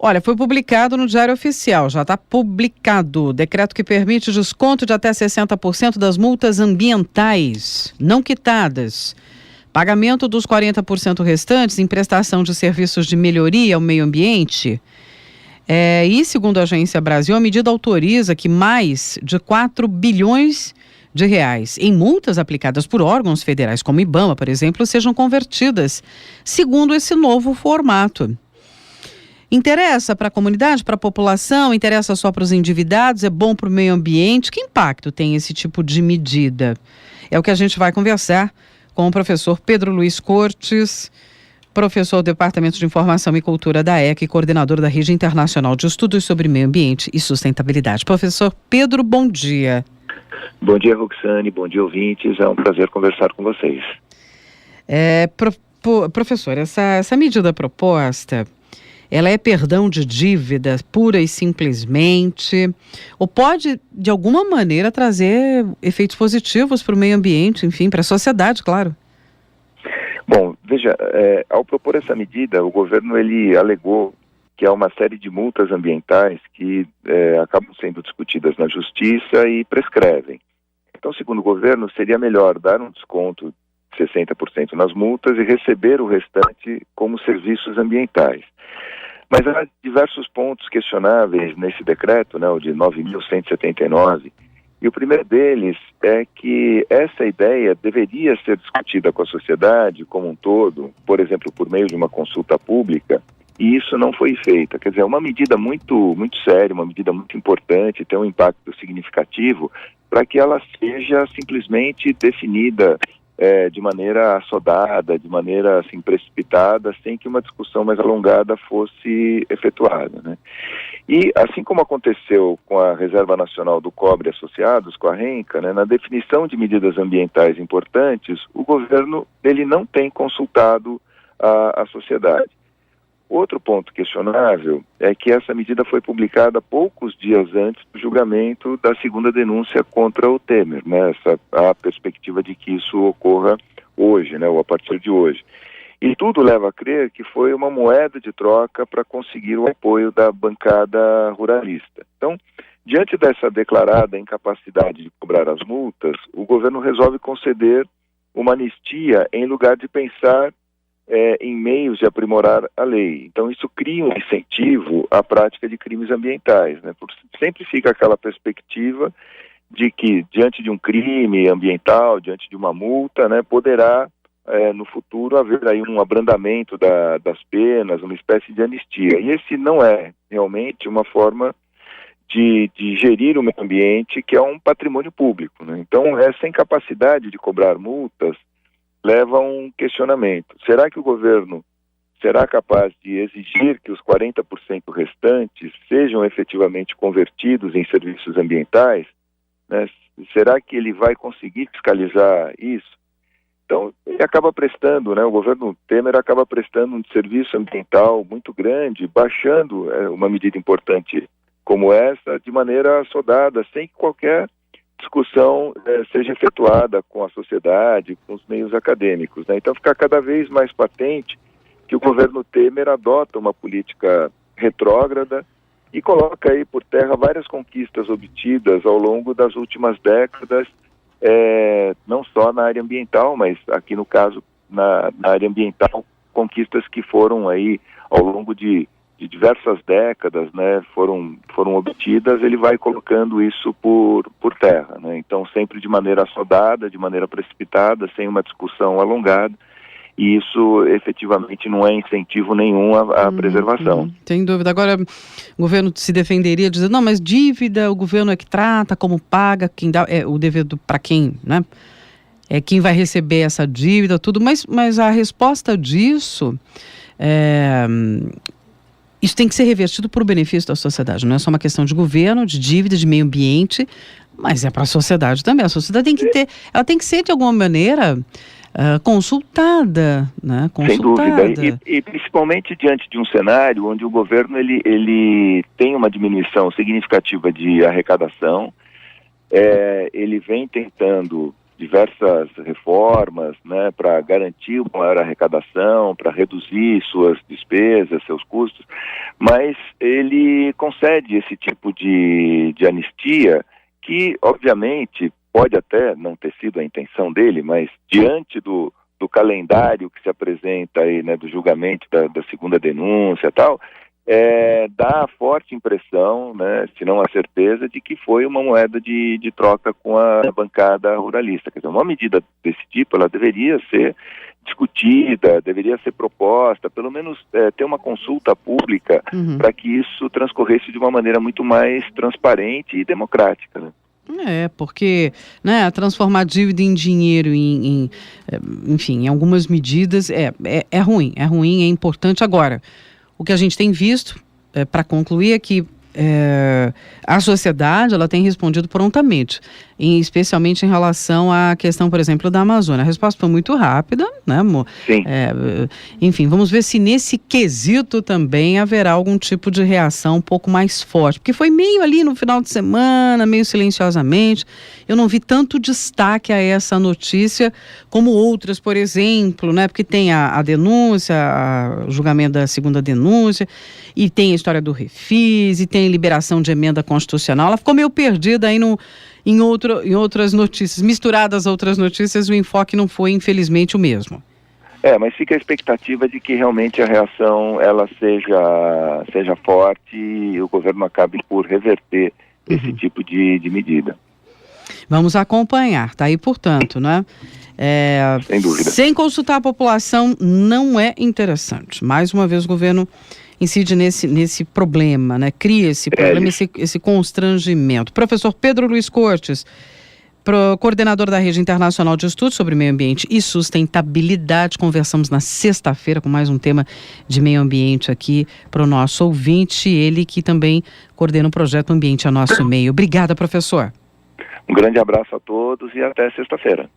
Olha, foi publicado no Diário Oficial, já está publicado. Decreto que permite desconto de até 60% das multas ambientais não quitadas. Pagamento dos 40% restantes em prestação de serviços de melhoria ao meio ambiente. E, segundo a Agência Brasil, a medida autoriza que mais de 4 bilhões de reais em multas aplicadas por órgãos federais, como IBAMA, por exemplo, sejam convertidas segundo esse novo formato. Interessa para a comunidade, para a população, interessa só para os endividados, é bom para o meio ambiente? Que impacto tem esse tipo de medida? É o que a gente vai conversar com o professor Pedro Luiz Cortes, professor do Departamento de Informação e Cultura da ECA e coordenador da Rede Internacional de Estudos sobre Meio Ambiente e Sustentabilidade. Professor Pedro, bom dia. Bom dia, Roxane, bom dia, ouvintes. É um prazer conversar com vocês. Professor, essa medida proposta, ela é perdão de dívida pura e simplesmente, ou pode, de alguma maneira, trazer efeitos positivos para o meio ambiente, enfim, para a sociedade, claro? Bom, veja, ao propor essa medida, o governo ele alegou que há uma série de multas ambientais que acabam sendo discutidas na justiça e prescrevem. Então, segundo o governo, seria melhor dar um desconto de 60% nas multas e receber o restante como serviços ambientais. Mas há diversos pontos questionáveis nesse decreto, né, o de 9.179, e o primeiro deles é que essa ideia deveria ser discutida com a sociedade como um todo, por exemplo, por meio de uma consulta pública, e isso não foi feito. Quer dizer, é uma medida muito séria, uma medida muito importante, tem um impacto significativo, para que ela seja simplesmente definida de maneira assodada, de maneira assim, precipitada, sem que uma discussão mais alongada fosse efetuada, né? E assim como aconteceu com a Reserva Nacional do Cobre Associados, com a RENCA, né, na definição de medidas ambientais importantes, o governo ele não tem consultado a sociedade. Outro ponto questionável é que essa medida foi publicada poucos dias antes do julgamento da segunda denúncia contra o Temer, né? A perspectiva de que isso ocorra hoje, né? Ou a partir de hoje. E tudo leva a crer que foi uma moeda de troca para conseguir o apoio da bancada ruralista. Então, diante dessa declarada incapacidade de cobrar as multas, o governo resolve conceder uma anistia em lugar de pensar em meios de aprimorar a lei. Então isso cria um incentivo à prática de crimes ambientais, né? Porque sempre fica aquela perspectiva de que diante de um crime ambiental, diante de uma multa, né, poderá no futuro haver aí um abrandamento das penas, uma espécie de anistia. E esse não é realmente uma forma de gerir o meio ambiente, que é um patrimônio público, né? Então essa incapacidade de cobrar multas leva a um questionamento. Será que o governo será capaz de exigir que os 40% restantes sejam efetivamente convertidos em serviços ambientais? Né? Será que ele vai conseguir fiscalizar isso? Então, ele acaba prestando, né? O governo Temer acaba prestando um serviço ambiental muito grande, baixando uma medida importante como essa de maneira assodada, sem que qualquer discussão seja efetuada com a sociedade, com os meios acadêmicos, né? Então fica cada vez mais patente que o governo Temer adota uma política retrógrada e coloca aí por terra várias conquistas obtidas ao longo das últimas décadas, não só na área ambiental, mas aqui no caso na área ambiental, conquistas que foram aí ao longo de diversas décadas, né, foram obtidas. Ele vai colocando isso por terra, né? Então sempre de maneira assodada, de maneira precipitada, sem uma discussão alongada, e isso efetivamente não é incentivo nenhum à preservação. Sem dúvida. Agora, o governo se defenderia dizendo, não, mas dívida, o governo é que trata, como paga, quem dá, o dever para quem, né? É quem vai receber essa dívida, tudo, mas a resposta disso isso tem que ser revertido para o benefício da sociedade. Não é só uma questão de governo, de dívida, de meio ambiente, mas é para a sociedade também. A sociedade ela tem que ser de alguma maneira consultada, né? Consultada. Sem dúvida. E principalmente diante de um cenário onde o governo ele tem uma diminuição significativa de arrecadação, ele vem tentando diversas reformas, né, para garantir uma maior arrecadação, para reduzir suas despesas, seus custos, mas ele concede esse tipo de anistia que, obviamente, pode até não ter sido a intenção dele, mas diante do calendário que se apresenta aí, né, do julgamento da segunda denúncia e tal, dá a forte impressão, né, se não a certeza, de que foi uma moeda de troca com a bancada ruralista. Quer dizer, uma medida desse tipo, ela deveria ser discutida, deveria ser proposta, pelo menos ter uma consulta pública para que isso transcorresse de uma maneira muito mais transparente e democrática, né? Porque, né, transformar dívida em dinheiro, enfim, em algumas medidas, é ruim, é importante. Agora, o que a gente tem visto, para concluir, é que a sociedade ela tem respondido prontamente, especialmente em relação à questão, por exemplo, da Amazônia. A resposta foi muito rápida, né, amor? Sim. Enfim, vamos ver se nesse quesito também haverá algum tipo de reação um pouco mais forte, porque foi meio ali no final de semana, meio silenciosamente. Eu não vi tanto destaque a essa notícia como outras, por exemplo, né? Porque tem a denúncia, o julgamento da segunda denúncia, e tem a história do Refis, e tem liberação de emenda constitucional. Ela ficou meio perdida aí em outras notícias, misturadas a outras notícias, o enfoque não foi, infelizmente, o mesmo. Mas fica a expectativa de que realmente a reação ela seja forte e o governo acabe por reverter esse tipo de medida. Vamos acompanhar, tá aí, portanto, né? Sem dúvida. Sem consultar a população não é interessante. Mais uma vez o governo incide nesse problema, né? Cria esse problema, esse constrangimento. Professor Pedro Luiz Cortes, coordenador da Rede Internacional de Estudos sobre Meio Ambiente e Sustentabilidade. Conversamos na sexta-feira com mais um tema de meio ambiente aqui para o nosso ouvinte, ele que também coordena o projeto Ambiente a Nosso Meio. Obrigada, professor. Um grande abraço a todos e até sexta-feira.